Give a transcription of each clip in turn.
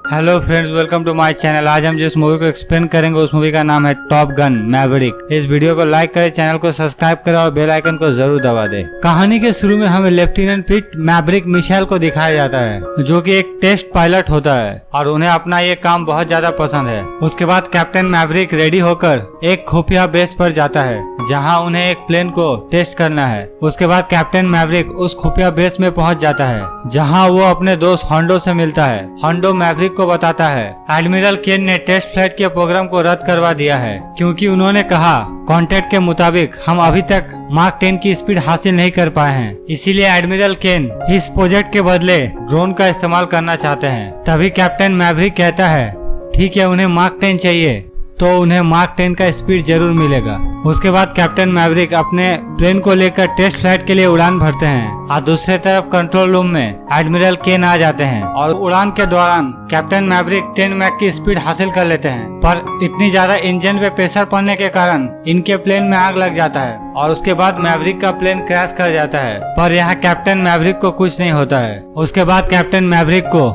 Hello friends, welcome to my channel. आज हम जिस मूवी को एक्सप्लेन करेंगे उस मूवी का नाम है टॉप गन मैवरिक। इस वीडियो को लाइक करें, चैनल को सब्सक्राइब करें और बेल आइकन को जरूर दबा दें। कहानी के शुरू में हमें लेफ्टिनेंट पीट मैवरिक मिशेल को दिखाया जाता है, जो कि एक टेस्ट पायलट होता है और उन्हें अपना ये काम बहुत ज्यादा पसंद है। उसके बाद कैप्टन मैवरिक रेडी होकर एक खुफिया बेस पर जाता है, जहाँ उन्हें एक प्लेन को टेस्ट करना है। उसके बाद कैप्टन मैवरिक उस खुफिया बेस में पहुँच जाता है, जहाँ वो अपने दोस्त होंडो से मिलता है। होंडो मैवरिक को बताता है एडमिरल केन ने टेस्ट फ्लाइट के प्रोग्राम को रद्द करवा दिया है, क्योंकि उन्होंने कहा कॉन्ट्रैक्ट के मुताबिक हम अभी तक मार्क 10 की स्पीड हासिल नहीं कर पाए हैं। इसीलिए एडमिरल केन इस प्रोजेक्ट के बदले ड्रोन का इस्तेमाल करना चाहते हैं। तभी कैप्टन मैवरिक कहता है ठीक है, उन्हें मार्क 10 चाहिए तो उन्हें मार्क 10 का स्पीड जरूर मिलेगा। उसके बाद कैप्टन मैवरिक अपने प्लेन को लेकर टेस्ट फ्लाइट के लिए उड़ान भरते हैं और दूसरे तरफ कंट्रोल रूम में एडमिरल केन आ जाते हैं और उड़ान के दौरान कैप्टन मैवरिक 10 मैक की स्पीड हासिल कर लेते हैं। पर इतनी ज्यादा इंजन पे प्रेशर पड़ने के कारण इनके प्लेन में आग लग जाता है और उसके बाद मैवरिक का प्लेन क्रैश कर जाता है। पर यहाँ कैप्टन मैवरिक को कुछ नहीं होता है। उसके बाद कैप्टन मैवरिक को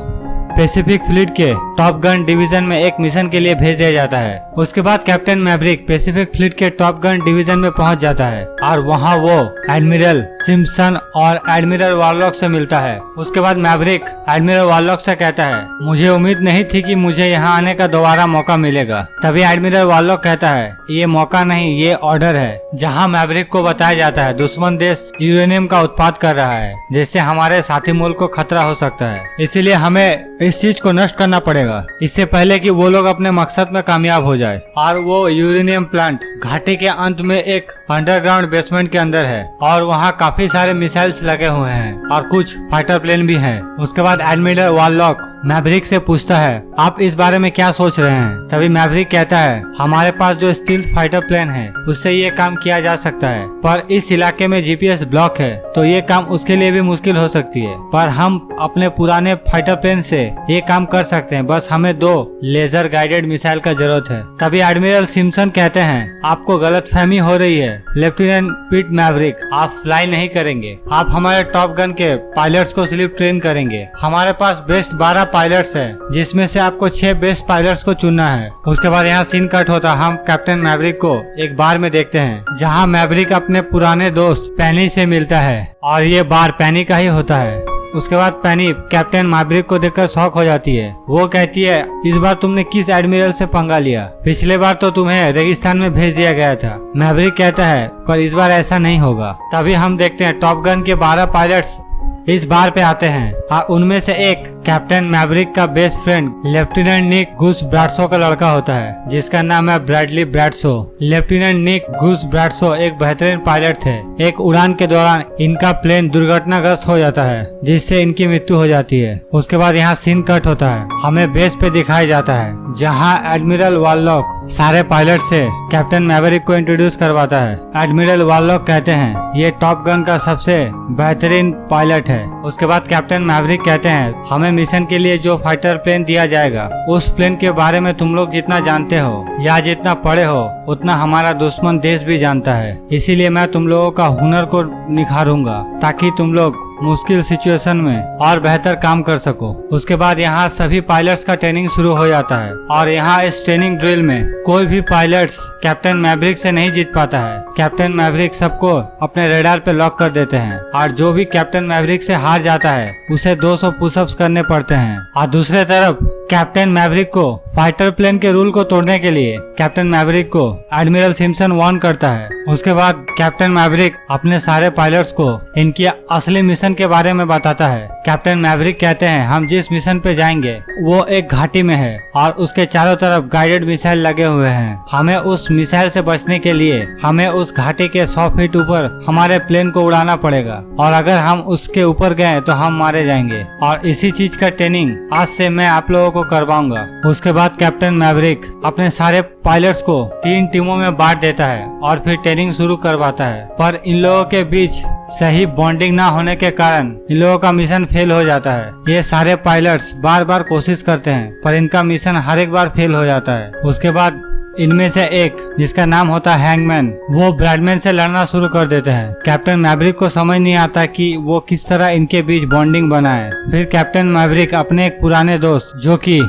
पैसिफिक फ्लीट के टॉप गन डिवीजन में एक मिशन के लिए भेज दिया जाता है। उसके बाद कैप्टन मैवरिक पैसिफिक फ्लीट के टॉप गन डिवीजन में पहुंच जाता है और वहां वो एडमिरल सिम्पसन और एडमिरल वारलॉक से मिलता है। उसके बाद मैवरिक एडमिरल वारलॉक से कहता है मुझे उम्मीद नहीं थी कि मुझे यहाँ आने का दोबारा मौका मिलेगा। तभी एडमिरल वारलॉक कहता है ये मौका नहीं, ये ऑर्डर है। जहाँ मैवरिक को बताया जाता है दुश्मन देश यूरेनियम का उत्पाद कर रहा है, जिससे हमारे साथी मुल्क को खतरा हो सकता है। इसीलिए हमें इस चीज को नष्ट करना पड़ेगा, इससे पहले कि वो लोग अपने मकसद में कामयाब हो जाए। और वो यूरेनियम प्लांट घाटी के अंत में एक अंडरग्राउंड बेसमेंट के अंदर है और वहाँ काफी सारे मिसाइल्स लगे हुए हैं और कुछ फाइटर प्लेन भी हैं। उसके बाद एडमिरल वारलॉक मैवरिक से पूछता है आप इस बारे में क्या सोच रहे हैं। तभी मैवरिक कहता है हमारे पास जो स्टील्थ फाइटर प्लेन है उससे ये काम किया जा सकता है, पर इस इलाके में जीपीएस ब्लॉक है तो ये काम उसके लिए भी मुश्किल हो सकती है। पर हम अपने पुराने फाइटर प्लेन से ये काम कर सकते हैं, बस हमें 2 लेजर गाइडेड मिसाइल का जरूरत है। तभी एडमिरल सिम्पसन कहते हैं आपको गलतफहमी हो रही है लेफ्टिनेंट पीट मैवरिक, आप फ्लाई नहीं करेंगे, आप हमारे टॉप गन के पायलट्स को सिर्फ ट्रेन करेंगे। हमारे पास बेस्ट 12 पायलट्स है, जिसमें से आपको 6 बेस्ट पायलट्स को चुनना है। उसके बाद यहाँ सीन कट होता, हम कैप्टन मैवरिक को एक बार में देखते हैं जहाँ मैवरिक अपने पुराने दोस्त पैनी से मिलता है और ये बार पैनी का ही होता है। उसके बाद पैनी कैप्टन मैवरिक को देखकर शॉक हो जाती है। वो कहती है इस बार तुमने किस एडमिरल से पंगा लिया, पिछले बार तो तुम्हें रेगिस्तान में भेज दिया गया था। मैवरिक कहता है पर इस बार ऐसा नहीं होगा। तभी हम देखते हैं टॉप गन के 12 पायलट्स इस बार पे आते हैं और उनमें से एक कैप्टन मैवरिक का बेस्ट फ्रेंड लेफ्टिनेंट निक गुस ब्रैडशो का लड़का होता है, जिसका नाम है ब्रैडली ब्रैडशो। लेफ्टिनेंट निक गुस ब्रैडशो एक बेहतरीन पायलट थे। एक उड़ान के दौरान इनका प्लेन दुर्घटनाग्रस्त हो जाता है, जिससे इनकी मृत्यु हो जाती है। उसके बाद यहाँ सीन कट होता है, हमें बेस पे दिखाया जाता है जहाँ एडमिरल वारलॉक सारे पायलट से कैप्टन मैवरिक को इंट्रोड्यूस करवाता है। एडमिरल वारलॉक कहते हैं ये टॉप गन का सबसे बेहतरीन पायलट है। उसके बाद कैप्टन मैवरिक कहते हैं हमें मिशन के लिए जो फाइटर प्लेन दिया जाएगा उस प्लेन के बारे में तुम लोग जितना जानते हो या जितना पढ़े हो उतना हमारा दुश्मन देश भी जानता है। इसीलिए मैं तुम लोगों का हुनर को निखारूंगा ताकि तुम लोग मुश्किल सिचुएशन में और बेहतर काम कर सको। उसके बाद यहाँ सभी पायलट्स का ट्रेनिंग शुरू हो जाता है और यहाँ इस ट्रेनिंग ड्रिल में कोई भी पायलट्स कैप्टन मैवरिक से नहीं जीत पाता है। कैप्टन मैवरिक सबको अपने रेडार पे लॉक कर देते हैं और जो भी कैप्टन मैवरिक से हार जाता है उसे 200 पुशअप्स करने पड़ते हैं। और दूसरे तरफ कैप्टन मैवरिक को फाइटर प्लेन के रूल को तोड़ने के लिए कैप्टन मैवरिक को एडमिरल सिम्पसन वार्न करता है। उसके बाद कैप्टन मैवरिक अपने सारे पायलट्स को इनकी असली मिशन के बारे में बताता है। कैप्टन मैवरिक कहते हैं हम जिस मिशन पे जाएंगे वो एक घाटी में है और उसके चारों तरफ गाइडेड मिसाइल लगे हुए हैं। हमें उस मिसाइल से बचने के लिए हमें उस घाटी के 100 फीट ऊपर हमारे प्लेन को उड़ाना पड़ेगा और अगर हम उसके ऊपर गए तो हम मारे जाएंगे। और इसी चीज का ट्रेनिंग आज से मैं आप लोगों को करवाऊंगा। उसके बाद कैप्टन मैवरिक अपने सारे पायलट्स को 3 टीमों में बांट देता है और फिर ट्रेनिंग शुरू करवाता है। पर इन लोगों के बीच सही बॉन्डिंग ना होने के कारण इन लोगों का मिशन फेल हो जाता है। ये सारे पायलट्स बार बार कोशिश करते हैं पर इनका मिशन हर एक बार फेल हो जाता है। उसके बाद इनमें से एक जिसका नाम होता है हैंगमैन, वो ब्रैडमैन से लड़ना शुरू कर देते हैं। कैप्टन मैवरिक को समझ नहीं आता कि वो किस तरह इनके बीच बॉन्डिंग बनाए। फिर कैप्टन मैवरिक अपने एक पुराने दोस्त जो कि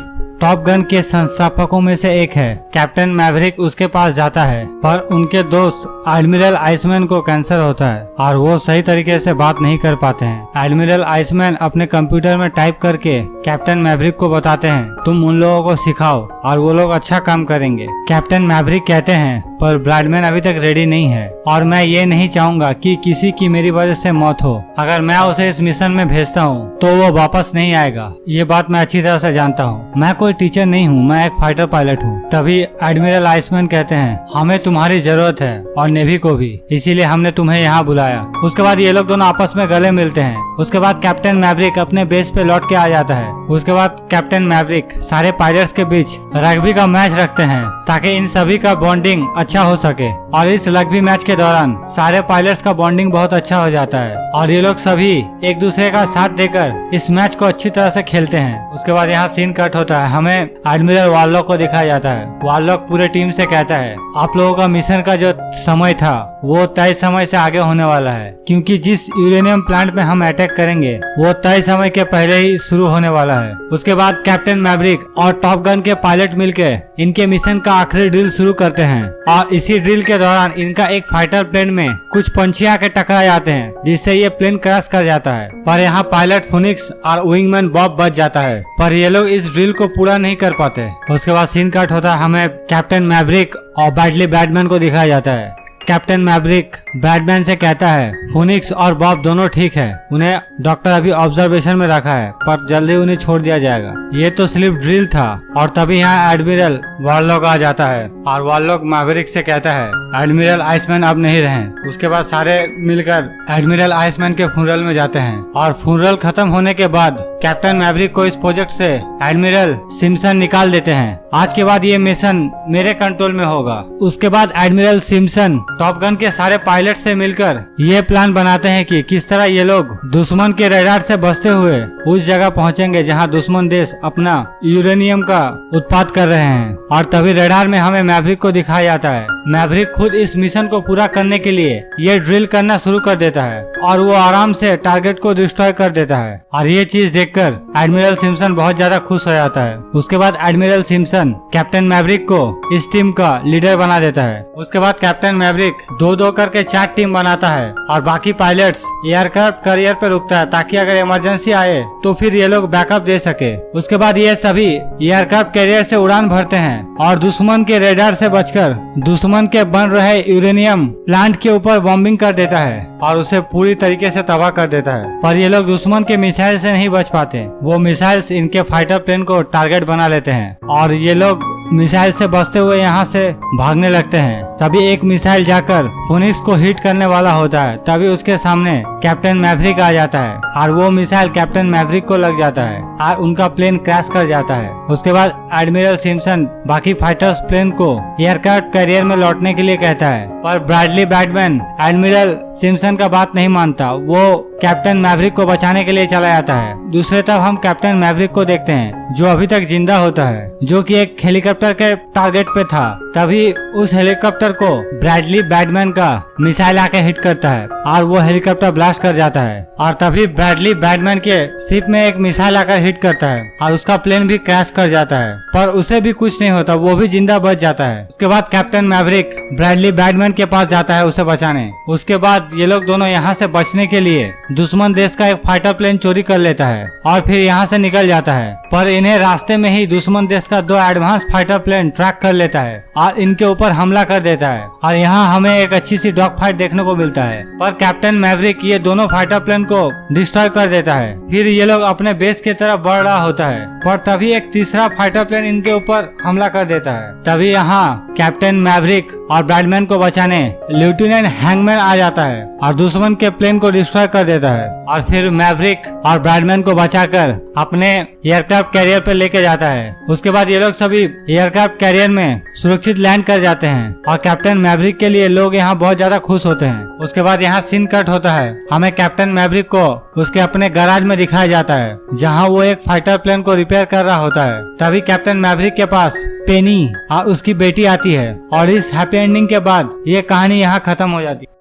टॉप गन के संस्थापकों में से एक है। कैप्टन मैवरिक उसके पास जाता है, पर उनके दोस्त एडमिरल आइसमैन को कैंसर होता है और वो सही तरीके से बात नहीं कर पाते हैं। एडमिरल आइसमैन अपने कंप्यूटर में टाइप करके कैप्टन मैवरिक को बताते हैं, तुम उन लोगों को सिखाओ और वो लोग अच्छा काम करेंगे। कैप्टन मैवरिक कहते हैं, पर ब्रैडमैन अभी तक रेडी नहीं है और मैं ये नहीं चाहूंगा कि किसी की मेरी वजह से मौत हो। अगर मैं उसे इस मिशन में भेजता हूँ तो वो वापस नहीं आएगा। ये बात मैं अच्छी तरह से जानता हूँ। मैं कोई टीचर नहीं हूँ, मैं एक फाइटर पायलट हूँ। तभी एडमिरल आइसमैन कहते हैं, हमें तुम्हारी जरूरत है और नेवी को भी, इसीलिए हमने तुम्हें यहाँ बुलाया। उसके बाद ये लोग दोनों आपस में गले मिलते हैं। उसके बाद कैप्टन मैवरिक अपने बेस पे लौट के आ जाता है। उसके बाद कैप्टन मैवरिक सारे पायलट्स के बीच रग्बी का मैच रखते हैं ताकि इन सभी का बॉन्डिंग अच्छा हो सके। और इस रग्बी मैच के दौरान सारे पायलट्स का बॉन्डिंग बहुत अच्छा हो जाता है और ये लोग सभी एक दूसरे का साथ देकर इस मैच को अच्छी तरह से खेलते हैं। उसके बाद यहाँ सीन कट होता है, हमें एडमिरल वार्लॉक को दिखाया जाता है। वार्लॉक पूरे टीम से कहता है, आप लोगों का मिशन का जो समय था वो तय समय से आगे होने वाला है, क्योंकि जिस यूरेनियम प्लांट में हम अटैक करेंगे वो तय समय के पहले ही शुरू होने वाला है। उसके बाद कैप्टन मैवरिक और टॉप गन के पायलट मिलकर इनके मिशन का आखिरी ड्रिल शुरू करते हैं और इसी ड्रिल के दौरान इनका एक फाइटर प्लेन में कुछ पंछी आके टकरा जाते हैं, जिससे ये प्लेन क्रैश कर जाता है। पर यहाँ पायलट फिनिक्स और विंगमैन बॉब बच जाता है, पर ये लोग इस ड्रिल को पूरा नहीं कर पाते। उसके बाद सीन कट होता है, हमें कैप्टन मैवरिक और बैडली बैटमैन को दिखाया जाता है। कैप्टन मैवरिक बैटमैन से कहता है, फिनिक्स और बॉब दोनों ठीक है, उन्हें डॉक्टर अभी ऑब्जर्वेशन में रखा है, पर जल्दी उन्हें छोड़ दिया जाएगा। ये तो सिर्फ ड्रिल था। और तभी यहाँ एडमिरल वार्लॉक आ जाता है और वार्लॉक मैवरिक से कहता है, एडमिरल आइसमैन अब नहीं रहे। उसके बाद सारे मिलकर एडमिरल आइसमैन के फ्यूनरल में जाते हैं और फ्यूनरल खत्म होने के बाद कैप्टन मैवरिक को इस प्रोजेक्ट से एडमिरल सिम्पसन निकाल देते हैं। आज के बाद ये मिशन मेरे कंट्रोल में होगा। उसके बाद एडमिरल सिम्पसन टॉप गन के सारे पायलट से मिलकर ये प्लान बनाते हैं कि किस तरह ये लोग दुश्मन के रडार से बचते हुए उस जगह पहुंचेंगे जहां दुश्मन देश अपना यूरेनियम का उत्पाद कर रहे हैं। और तभी रडार में हमें मैवरिक को दिखाया जाता है। मैवरिक खुद इस मिशन को पूरा करने के लिए ये ड्रिल करना शुरू कर देता है और वो आराम से टारगेट को डिस्ट्रॉय कर देता है। और ये चीज देखकर एडमिरल सिम्पसन बहुत ज्यादा खुश हो जाता है। उसके बाद एडमिरल सिम्पसन कैप्टन मैवरिक को इस टीम का लीडर बना देता है। उसके बाद कैप्टन मैवरिक 2-2 करके 4 टीम बनाता है और बाकी पायलट्स एयरक्राफ्ट कैरियर पे रुकता है ताकि अगर इमरजेंसी आए तो फिर ये लोग बैकअप दे सके। उसके बाद ये सभी एयरक्राफ्ट कैरियर से उड़ान भरते हैं और दुश्मन के रेडार से बचकर दुश्मन के बन रहे यूरेनियम प्लांट के ऊपर बॉम्बिंग कर देता है और उसे पूरी तरीके से तबाह कर देता है। पर ये लोग दुश्मन के मिसाइल से नहीं बच पाते। वो मिसाइल्स इनके फाइटर प्लेन को टारगेट बना लेते हैं और ये लोग मिसाइल से बचते हुए यहाँ से भागने लगते हैं। तभी एक मिसाइल जाकर फिनिक्स को हिट करने वाला होता है। तभी उसके सामने कैप्टन मैवरिक आ जाता है और वो मिसाइल कैप्टन मैवरिक को लग जाता है और उनका प्लेन क्रैश कर जाता है। उसके बाद एडमिरल सिम्पसन बाकी फाइटर्स प्लेन को एयरक्राफ्ट कैरियर में लौटने के लिए कहता है, पर ब्रैडली बैटमैन एडमिरल सिम्पसन का बात नहीं मानता। वो कैप्टन मैवरिक को बचाने के लिए चला जाता है। दूसरे तरफ हम कैप्टन मैवरिक को देखते हैं जो अभी तक जिंदा होता है, जो कि एक हेलीकॉप्टर के टारगेट पे था। तभी उस हेलीकॉप्टर को ब्रैडली बैटमैन का मिसाइल आके हिट करता है और वो हेलीकॉप्टर ब्लास्ट कर जाता है। और तभी ब्रैडली बैटमैन के शिप में एक मिसाइल आकर हिट करता है और उसका प्लेन भी क्रैश कर जाता है, पर उसे भी कुछ नहीं होता, वो भी जिंदा बच जाता है। उसके बाद कैप्टन मैवरिक ब्रैडली बैटमैन के पास जाता है उसे बचाने। उसके बाद ये लोग दोनों यहाँ से बचने के लिए दुश्मन देश का एक फाइटर प्लेन चोरी कर लेता है और फिर यहाँ से निकल जाता है। पर इन्हें रास्ते में ही दुश्मन देश का 2 एडवांस फाइटर प्लेन ट्रैक कर लेता है और इनके ऊपर हमला कर देता है और यहाँ हमें एक अच्छी सी डॉग फाइट देखने को मिलता है। पर कैप्टन मैवरिक ये दोनों फाइटर प्लेन को डिस्ट्रॉय कर देता है। फिर ये लोग अपने बेस की तरफ बढ़ रहा होता है, पर तभी एक तीसरा फाइटर प्लेन इनके ऊपर हमला कर देता है। तभी यहाँ कैप्टन मैवरिक और बैटमैन को बचाने लेफ्टिनेंट हैंगमैन आ जाता है और दुश्मन के प्लेन को डिस्ट्रॉय कर देता है। और फिर मैवरिक और बैटमैन को बचाकर अपने एयरक्राफ्ट कैरियर पर लेके जाता है। उसके बाद ये लोग सभी एयरक्राफ्ट कैरियर में सुरक्षित लैंड कर जाते हैं और कैप्टन मैवरिक के लिए लोग यहाँ बहुत ज्यादा खुश होते हैं। उसके बाद यहाँ सीन कट होता है, हमें कैप्टन मैवरिक को उसके अपने गैराज में दिखाया जाता है जहाँ वो एक फाइटर प्लेन को रिपेयर कर रहा होता है। तभी कैप्टन मैवरिक के पास पेनी और उसकी बेटी आती है और इस हैप्पी एंडिंग के बाद ये कहानी यहाँ खत्म हो जाती है।